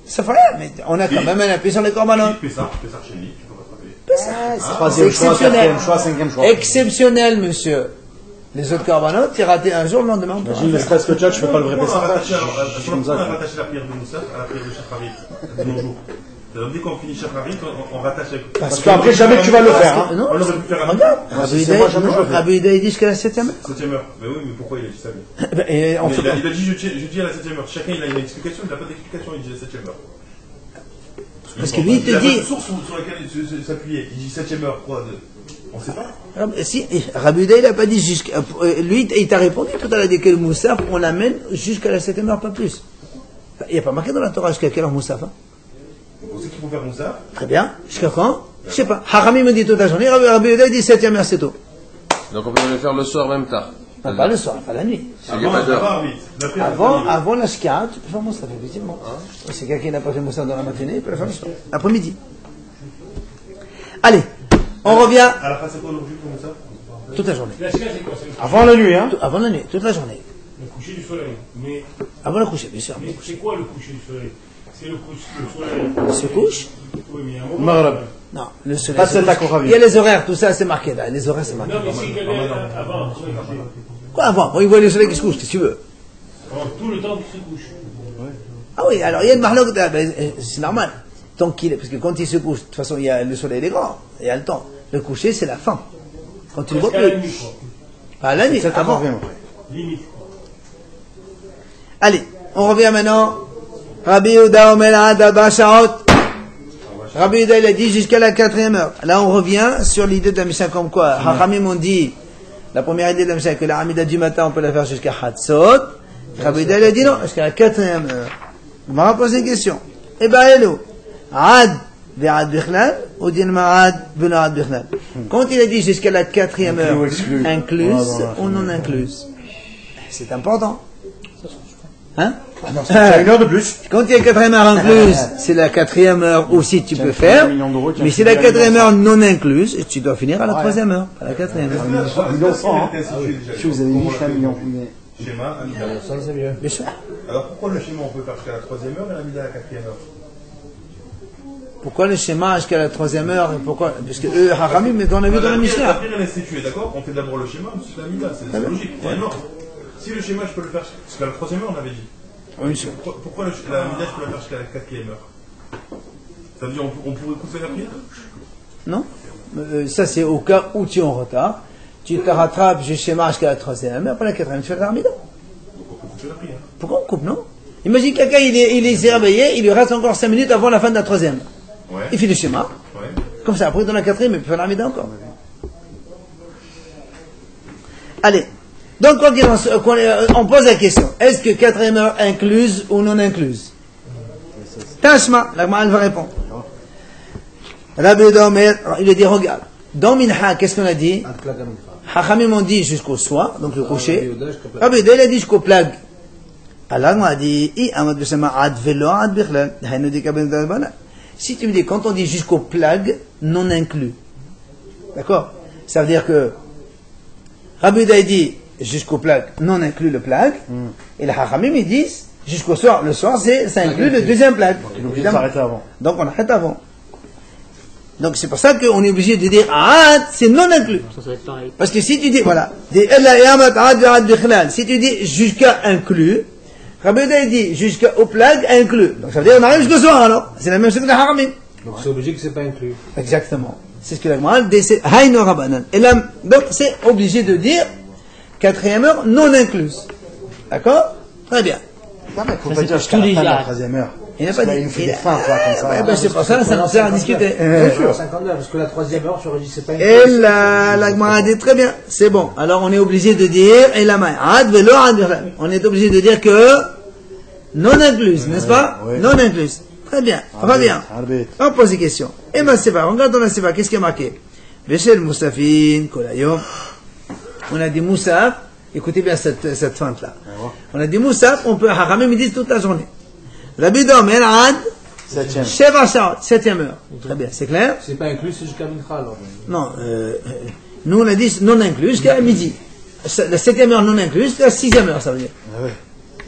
Ça fait rien, mais on a quand même un appui sur les korbanot. Tu fais ça chez lui, tu peux rattraper. Troisième choix, quatrième choix, cinquième choix. Exceptionnel, monsieur. Les autres korbanot, tu raté un jour, le lendemain. Imagine, ne serait-ce que tu fais pas le vrai Pourquoi on a Pessah. rattaché la prière de Moussaf à la prière de Shacharit de nos jours? C'est-à-dire, dès qu'on finit Shacharit, on rattache avec. Parce qu'après, jamais tu vas le faire. Hein. Non, On aurait pu faire un regarde. C'est moi, jamais je le fais. Rabbi Yudaï dit jusqu'à la 7e heure. 7e heure. Mais oui, mais pourquoi il a dit ça, lui? Et on fait Il a dit je dis à la 7e heure. Chacun il a une explication, il n'a pas d'explication, il dit la 7e heure. Parce que lui, il te Il a dit. pas de source sur laquelle il s'appuyait. Il dit 7e heure, quoi. On sait pas. Si, Rabbi Yudaï, il n'a pas dit jusqu'à. Lui, il t'a répondu tout à l'heure, dit que le Moussaf, on l'amène jusqu'à la 7e heure, pas plus. Il n'y a pas marqué dans la Torah jusqu'à quelle heure Moussaf. Hein? Vous savez qu'il faut faire Moussaf? Très bien. Jusqu'à quand? Je sais pas. Harami me dit toute la journée, Rabbi Yudaï dit 7e heure, c'est tôt. Donc on peut le faire le soir même tard. Non, pas le soir, pas la nuit. Avant la Shkia, tu peux faire Moussaf, effectivement. Si quelqu'un n'a pas fait Moussaf dans la matinée, il peut le faire le soir. L'après-midi. Allez, on revient. À la fin, c'est quoi l'objet pour Moussaf? Toute la journée. La Shkia, c'est quoi? C'est Avant la nuit, hein. Avant la nuit, toute la journée. le coucher du soleil. Mais Avant le coucher, bien sûr. c'est quoi le coucher du soleil? C'est le soleil. Il se couche? Oui, mais il y a un moment. Maghreb. Non, le soleil. Pas cette Koravi. Il y a les horaires, tout ça c'est marqué là. Les horaires c'est marqué. Non, mais c'est qu'elle est avant. Quoi avant? Bon, il voit le soleil qui se couche, qu'est-ce que tu veux? Tout le temps qu'il se couche. Ah oui, alors il y a une marloque, c'est normal. Tant qu'il est, parce que quand il se couche, de toute façon, il y a le soleil il est grand, il y a le temps. Le coucher, c'est la fin. Quand tu le vois Jusqu'à la plus. nuit, quoi. Pas la nuit, C'est avant. avant. Après. Limite, quoi. Allez, on revient maintenant. Rabbi Yehuda Omer Ad Arba Sha'ot. Rabbi Yehuda, il a dit jusqu'à la 4e heure. Là, on revient sur l'idée de la Mishnah comme quoi. Hachamim ont dit, la première idée de la Mishnah, que la Hamida du matin, on peut la faire jusqu'à Hatzot. Rabbi Yehuda, il a dit non, jusqu'à la 4e heure. On m'a posé une question. Eh ben, hello. Ad ve'ad bichlal, ou din ma'ad ve'ad bichlal. Quand il a dit jusqu'à la 4e heure, ou exclu. incluse Ah, ou non incluse. C'est important. Hein? C'est une heure de plus. Quand il y a 4e heure incluse, c'est la 4e heure aussi tu peux faire. Mais c'est la 4e heure non incluse, et tu dois finir à la 3e heure, à la 4e heure. Si vous avez mis 1 million. Schéma, Amida. Ça, c'est mieux. Bien sûr. Alors pourquoi le schéma on peut faire jusqu'à la 3e heure et l'Amida à la 4e heure? Pourquoi le schéma jusqu'à la 3e heure? Pourquoi? Parce que eux, Haramim, mais on a vu dans la Mishnah. La prière elle est instituée, d'accord? On fait d'abord le schéma, ensuite l'Amida, c'est logique. C'est énorme. Si le schéma je peux le faire jusqu'à la 3e heure, on avait dit. Oui, sûr. Pourquoi l'Amida je peux la faire jusqu'à la 4e heure? Ça veut dire on pourrait couper la prière? Non? Ça, c'est au cas où tu es en retard. Tu te rattrapes du schéma jusqu'à la 3e heure, après la 4e, tu fais l'Amida. Donc on peut couper la prière. Pourquoi on coupe, non? Imagine quelqu'un, il s'est réveillé, il lui reste encore 5 minutes avant la fin de la 3e. Ouais. Il fait le schéma. Ouais. Comme ça, après dans la 4e, il peut faire l'Amida encore. Allez. Donc, on pose la question. Est-ce que 4e heure incluse ou non incluse? Tashma, la Gemara va répondre. Rabbi Omer, il a dit, regarde. Dans Minha, qu'est-ce qu'on a dit? Hachamim ont dit jusqu'au soir, donc le coucher. Rabbi Omer, il a dit jusqu'au plague. Allah m'a dit, si tu me dis, quand on dit jusqu'au plague, non inclus. D'accord? Ça veut dire que Rabbi Omer dit jusqu'au plague, non inclus le plague. Et les Hachamim, ils disent jusqu'au soir. Le soir, ça inclut le deuxième plague. Donc on arrête avant. Donc c'est pour ça qu'on est obligé de dire c'est non inclus. Parce que si tu dis, voilà, si tu dis jusqu'à inclus, Rabbi Omer dit jusqu'au plague inclus. Donc ça veut dire qu'on arrive jusqu'au soir alors. C'est la même chose que les Haramim. Donc c'est obligé que c'est pas inclus. Exactement. C'est ce que la Gemara dit, c'est Haïno Rabbanan. Et là, donc c'est obligé de dire 4e heure non incluse. D'accord? Très bien. Non, mais faut pas dire jusqu'à la fin de la 13e heure. Il n'a pas dit. Il nous fait des fins, quoi, comme ça. Ben, c'est pour ça, ça nous sert à discuter. Bien sûr. 52, parce que la 3e heure, tu aurais dit c'est pas inclus. Et là, la Gemara dit très bien. C'est bon. Alors on est obligé de dire, et la main, on est obligé de dire que non incluse, n'est-ce pas? Oui. Non incluse. Très bien. Va bien. On pose des questions. Et ma Seva, regarde dans la Seva, qu'est-ce qui est marqué? Veshel Moussafin, Kolayom. On a dit Moussaf, écoutez bien cette feinte-là. On a dit Moussaf, on peut, Haramim, ils disent toute la journée. Rabbi Omer, Ad, 7e heure. Très bien, c'est clair? C'est pas inclus, c'est jusqu'à Mincha alors. Non, nous on a dit non inclus jusqu'à midi. La 7e heure non incluse, la 6e heure, ça veut dire. Ah ouais.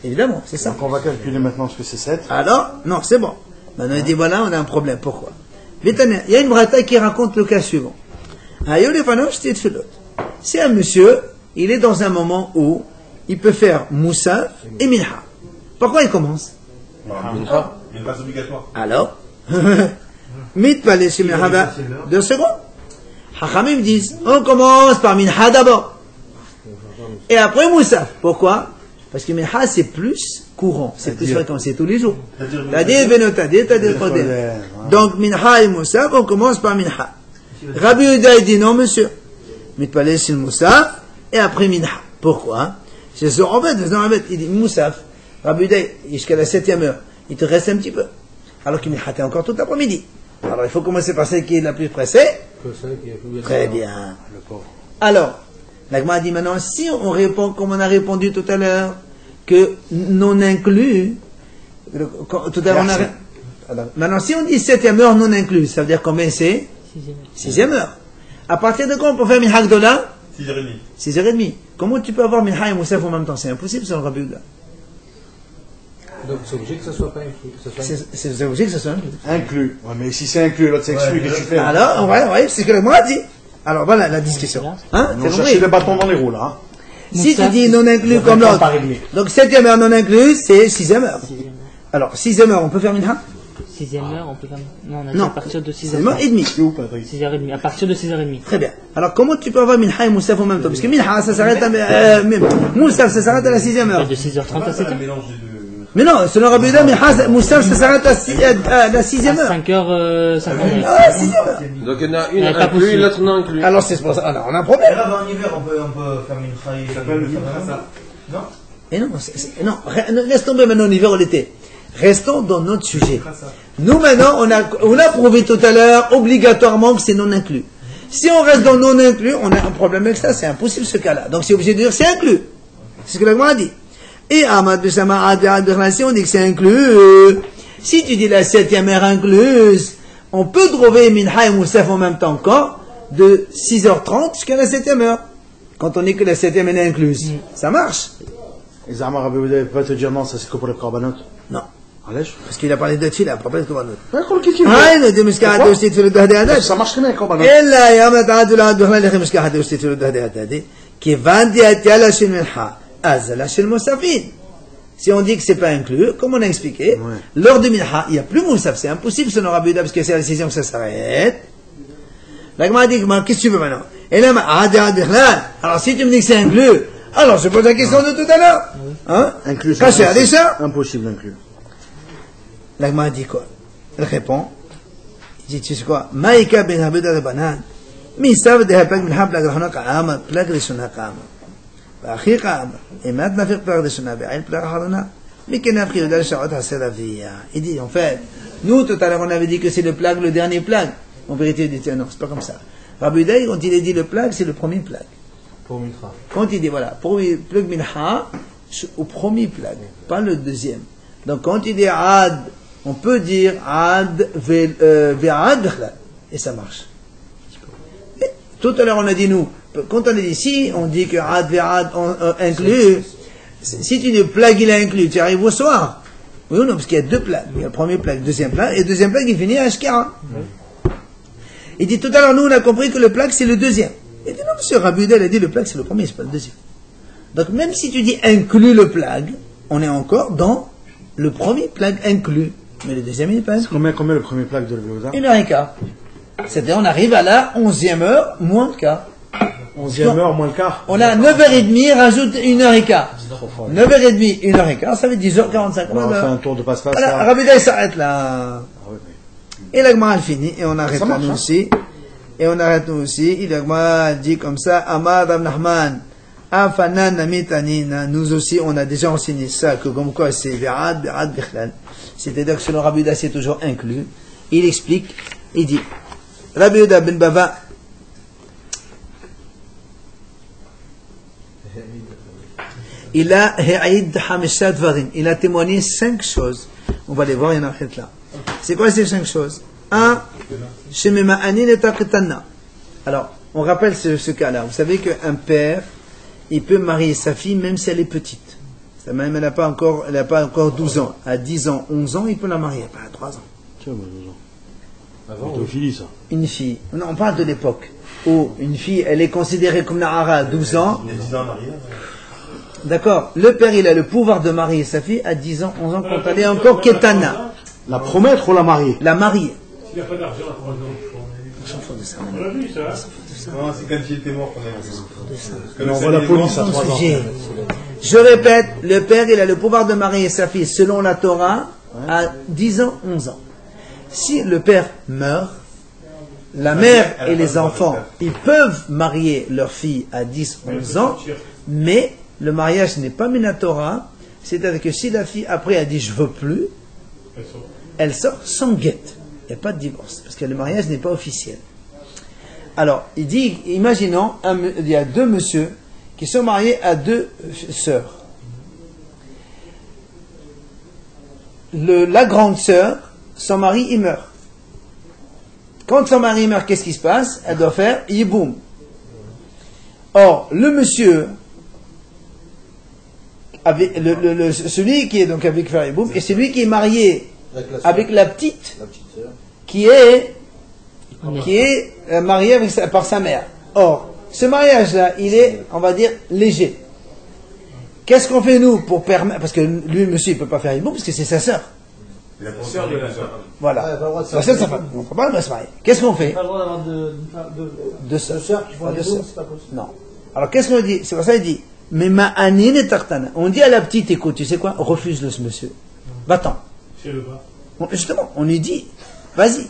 Évidemment, c'est ça. Donc on va calculer maintenant ce que c'est 7. Alors, non, c'est bon. Maintenant, il dit voilà, on a un problème. Pourquoi? Il y a une brata qui raconte le cas suivant. C'est un monsieur, il est dans un moment où il peut faire Moussa et Minha. Pourquoi il commence? Minha. Une phase obligatoire. Alors, Mitpalé chez Minha, 2 secondes. Hachamim disent, on commence par Minha d'abord. Et après Moussa. Pourquoi? Parce que Minha c'est plus courant, c'est plus fréquent, c'est tous les jours. C'est-à-dire Venotadé, c'est-à-dire donc Minha et Moussa, on commence par Minha. Rabbi Omer dit non monsieur. Mitpalé chez Moussa et après Minha. Pourquoi? C'est Zorobet, il dit Moussaf. Rabbi Omer, jusqu'à la 7e heure, il te reste un petit peu. Alors qu'il m'est encore tout l'après-midi. Alors il faut commencer par celle qui est la plus pressée. Très bien. Alors, l'Agma dit maintenant, si on répond comme on a répondu tout à l'heure, que non inclus, tout à l'heure on a. Alors, maintenant, si on dit 7e heure non inclus, ça veut dire combien c'est? 6e heure. À partir de quand on peut faire Minha Gdola? 6h30. 6h30. Comment tu peux avoir Minha et Moussaf en même temps? C'est impossible selon Rabbi Omer. Donc c'est obligé que ça soit pas inclus. C'est obligé que ça soit inclus. Inclus. Ouais, mais si c'est inclus, l'autre c'est exclu, qu'est-ce que tu fais? Alors, ouais, c'est ce que le moi a dit. Alors voilà la discussion. Hein? On cherche les bâtons dans les roues là. Si tu dis non inclus comme l'autre, donc 7e heure non inclus, c'est 6e heure. Alors 6e heure, on peut faire Minha? 6e heure, on peut faire. Non, on a dit à partir de 6h30. 6h30, à partir de 6h30. Très bien. Alors comment tu peux avoir Minha et Moussaf en même temps? Parce que Minha ça s'arrête à Moussaf ça s'arrête à la 6e heure. De 6h30 à 7h. Mais non, selon Rabbi Omer, Moussaf ça s'arrête à la 6e heure. 5h50. Ah, 6e heure. Donc il y en a une inclus et l'autre non inclus. Alors c'est pour ça. Alors on a un problème. Et là, en hiver, on peut faire une chaille. Ça s'appelle le ça. Non? Et non, non, laisse tomber maintenant l'hiver ou l'été. Restons dans notre sujet. Nous maintenant, on a prouvé tout à l'heure obligatoirement que c'est non inclus. Si on reste dans non inclus, on a un problème avec ça, c'est impossible ce cas-là. Donc c'est obligé de dire c'est inclus. C'est ce que l'Agma a dit. Et Ahmad Bessama si on dit que c'est inclus, si tu dis la 7e heure incluse, on peut trouver Minha et Moussaf en même temps encore, de 6h30 jusqu'à la 7e heure. Quand on dit que la 7e est incluse. Ça marche. Et Zahma Rabbi Omer peut pas te dire non, ça c'est que pour les korbanot. Non. Allez. Parce qu'il a parlé de Tchila, pas de korbanot. Ouais, quoi le kiki? Ça marche très bien, korbanot. إلا يوم تعدل عن دخول لخي مشكلة حتى يستيتوا الدهدي هذه كيفان دي أتيالا شيل منها أزلا شيل مصافين. Si on dit que c'est pas inclus, comme on a expliqué, lors de Minha, il n'y a plus Moussaf, c'est impossible selon Rabbi Omer parce que c'est la 6e que ça s'arrête. L'Agma dit, qu'est-ce que tu veux maintenant? Et là, alors si tu me dis que c'est inclus, alors je pose la question de tout à l'heure. Hein? Inclus. Caché à déjà? Impossible inclus. L'Agma dit quoi? Elle répond, il dit, tu sais quoi? Maïka ben Habida de Banan, Misav de Hapag min Haplag Rahana Kaama, Plag Rishona Kaama. Il dit, en fait, nous, tout à l'heure, on avait dit que c'est le plague, le dernier plague. En vérité, il dit, non, c'est pas comme ça. Rabbi Uday, quand il a dit le plague, c'est le premier plague. Pour Mitra. Quand il dit, voilà, pour plague minha, au premier plague, pas le deuxième. Donc, quand il dit ad, on peut dire ad ve'ad, et ça marche. Et tout à l'heure, on a dit, nous, quand on a dit ici, on dit que ad ve'ad inclut. Si tu dis plague, il est inclus, tu arrives au soir. Oui ou non, parce qu'il y a deux plagues. Il y a le premier plague, le deuxième plague, et le deuxième plague, il finit à Ashkara. Il dit, tout à l'heure, nous, on a compris que le plague, c'est le deuxième. Il dit, non, monsieur Rabbi Uday, il a dit, le plague, c'est le premier, c'est pas le deuxième. Donc, même si tu dis inclus le plague, on est encore dans le premier plague inclus. Mais le deuxième, il n'est pas inclus. Combien le premier plaque de l'Evéoda? 1h15. C'est-à-dire, on arrive à la 11e heure, moins le quart. 11e heure, moins le quart. On a 9h30, rajoute 1h15. 9h30, 1h15, ça fait 10h45. On va faire un tour de passe-passe. Voilà, Rabbi Uday s'arrête là. Et la Gemara elle finit, et on arrête là nous aussi. Et on arrête nous aussi. Et la Gemara dit comme ça, Amar Rav Nachman, Afanan Namitanina, nous aussi on a déjà enseigné ça, que comme quoi c'est Verad Bichlal. C'est-à-dire que selon Rabbi Uday c'est toujours inclus. Il explique, il dit, Rabbi Uday ben Bava, il a témoigné 5 choses. On va les voir, il y en a là. C'est quoi ces 5 choses? 1. Alors, on rappelle ce cas-là. Vous savez qu'un père, il peut marier sa fille même si elle est petite. Même elle n'a pas encore 12 ans. À 10 ans, 11 ans, il peut la marier. Pas à 3 ans. Tiens, 12 ans. Pédophilie, ça. Une fille. Non, on parle de l'époque où une fille, elle est considérée comme Nahara à 12 ans. Il y a 10 ans en arrière. D'accord. Le père, il a le pouvoir de marier sa fille à 10 ans, 11 ans, quand elle est encore Ketana. La promettre ou la marier? La marier. S'il n'y a pas d'argent à 3 ans, On s'en fout de ça. on l'a vu ça. Non, c'est quand il était mort qu'on a vu. On envoie la police à 3 ans. Je répète, le père, il a le pouvoir de marier sa fille selon la Torah à 10 ans, 11 ans. Si le père meurt, la mère et les enfants, ils peuvent marier leur fille à 10, 11 ans, mais le mariage n'est pas Minatora, c'est-à-dire que si la fille après a dit je veux plus, elle sort sans guette. Il n'y a pas de divorce, parce que le mariage n'est pas officiel. Alors, il dit, imaginons, il y a 2 messieurs qui sont mariés à 2 sœurs. La grande sœur, son mari, il meurt. Quand son mari meurt, qu'est-ce qui se passe? Elle doit faire yiboum. Or, le monsieur, avec celui qui est donc avec faire yiboum, et celui qui est marié avec la petite qui est mariée par sa mère. Or, ce mariage-là, il est, on va dire, léger. Qu'est-ce qu'on fait nous pour permettre, parce que lui, le monsieur, il ne peut pas faire yiboum parce que c'est sa sœur. La sœur de la sœur. Voilà. La sœur de sa femme. On ne peut pas se marier. Qu'est-ce qu'on fait? Pas le droit d'avoir deux sœurs qui font deux sœurs, c'est pas possible. Non. Alors qu'est-ce qu'on dit? C'est pour ça qu'il dit, mais ma'anin et tartana. On dit à la petite, écoute, tu sais quoi? Refuse-le ce monsieur. Va-t'en. Justement, on lui dit, vas-y.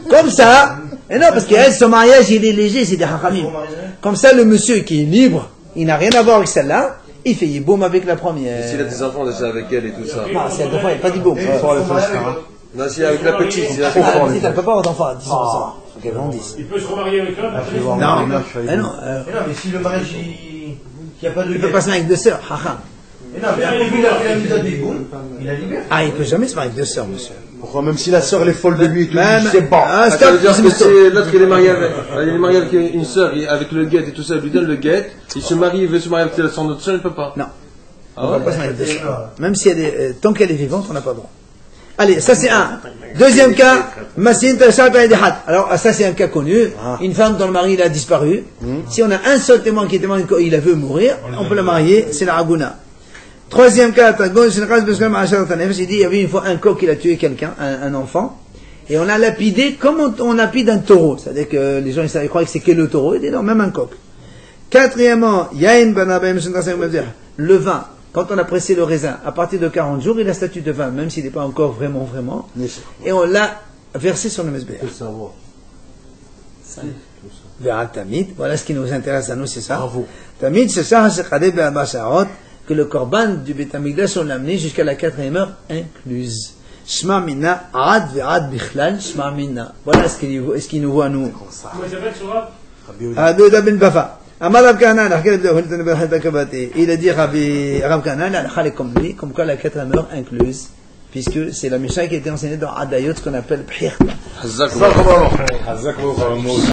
Comme ça, et non, parce qu'elle, son mariage, il est léger, c'est des hachamim. Comme ça, le monsieur qui est libre, il n'a rien à voir avec celle-là, il fait yiboum avec la première. Et s'il a des enfants déjà avec elle et tout ça. Non, si elle a des enfants, il n'y a pas d'yiboum. Non, si avec la petite, c'est la petite, elle ne peut pas avoir d'enfants à 10 ans. Faut qu'elle grandisse. Il peut se remarier avec elle. Non, Mais si le mariage, il n'y a pas de. Il peut pas se marier avec 2 sœurs, haha. Mais non, mais après, il a fait la mise à des boules, il a libéré. Ah, il ne peut jamais se marier avec 2 sœurs, monsieur. Pourquoi? Même si la sœur elle est folle de lui et tout, Même- c'est bon. Ah, Ça veut dire que c'est l'autre il est marié avec une sœur, avec le guet et tout ça, il lui donne le guet, il se marie, il veut se marier avec son autre sœur, il ne peut pas. Non. Ah On ne ouais? peut pas se marier avec 2 sœurs. Même si elle est, tant qu'elle est vivante, on n'a pas le droit. Allez, ça c'est un. Deuxième cas, Massin Tashab Adihat. Alors, ça c'est un cas connu. Une femme dont le mari il a disparu. Si on a un seul témoin qui témoigne qu'il veut mourir, on peut le marier, c'est la Aguna. Troisième cas, il dit il y avait une fois un coq qui a tué quelqu'un, un enfant, et on a lapidé comme on lapide un taureau. C'est-à-dire que les gens ils croient que c'est que le taureau, il dit non, même un coq. Quatrièmement, le vin. Quand on a pressé le raisin, à partir de 40 jours, il a statut de vin, même s'il n'est pas encore vraiment. Et on l'a versé sur le mesbeh. vers Tamid. Voilà ce qui nous intéresse à nous, c'est ça. Tamid, c'est ça, c'est que le korban du Beit HaMikdash, on l'a amené jusqu'à la 4e heure incluse. Shma Mina, Ad ve'ad bichlal, Shma Mina. Voilà ce qu'il nous voit à nous. Comment il s'appelle, Sourab? Rabbi Yehuda ben Bafa. Amar Rav Kahana, il a dit Rav Kahana, la est comme lui, comme quoi la 4e heure incluse, puisque c'est la Mishnah qui a été enseignée dans Adayot, ce qu'on appelle B'chirta.